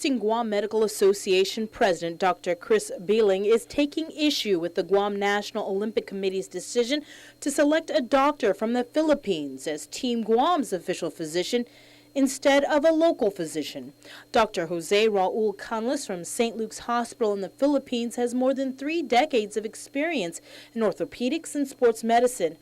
acting Guam Medical Association President Dr. Chris Beeling is taking issue with the Guam National Olympic Committee's decision to select a doctor from the Philippines as Team Guam's official physician instead of a local physician. Dr. Jose Raul Canlas from St. Luke's Hospital in the Philippines has more than 3 decades of experience in orthopedics and sports medicine.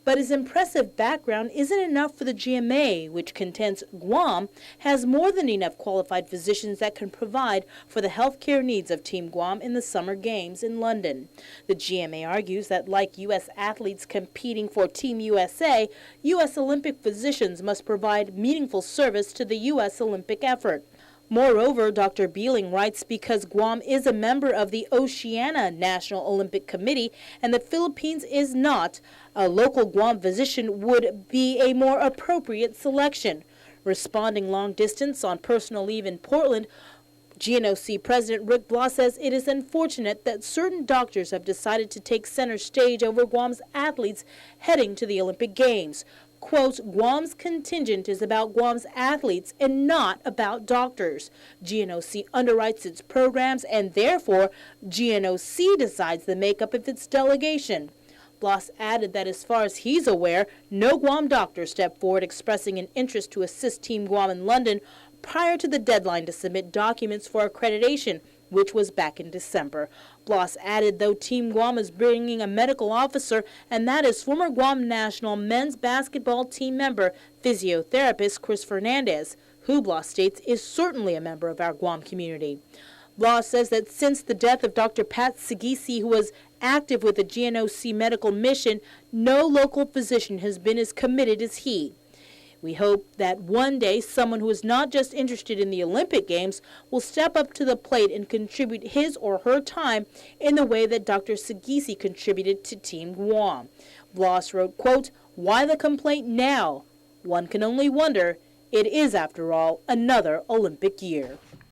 But his impressive background isn't enough for the GMA, which contends Guam has more than enough qualified physicians that can provide for the health care needs of Team Guam in the Summer Games in London. The GMA argues that like U.S. athletes competing for Team USA, U.S. Olympic physicians must provide meaningful service to the U.S. Olympic effort. Moreover, Dr. Beeling writes because Guam is a member of the Oceania National Olympic Committee and the Philippines is not, a local Guam physician would be a more appropriate selection. Responding long distance on personal leave in Portland, GNOC President Rick Blas says it is unfortunate that certain doctors have decided to take center stage over Guam's athletes heading to the Olympic Games. Quote, Guam's contingent is about Guam's athletes and not about doctors. GNOC underwrites its programs and therefore GNOC decides the makeup of its delegation. Blas added that as far as he's aware, no Guam doctor stepped forward expressing an interest to assist Team Guam in London prior to the deadline to submit documents for accreditation, which was back in December. Blas added, though Team Guam is bringing a medical officer, and that is former Guam national men's basketball team member, physiotherapist Chris Fernandez, who Blas states is certainly a member of our Guam community. Blas says that since the death of Dr. Pat Sagisi, who was active with the GNOC medical mission, no local physician has been as committed as he. We hope that one day someone who is not just interested in the Olympic Games will step up to the plate and contribute his or her time in the way that Dr. Sagisi contributed to Team Guam. Blas wrote, quote, why the complaint now? One can only wonder. It is, after all, another Olympic year.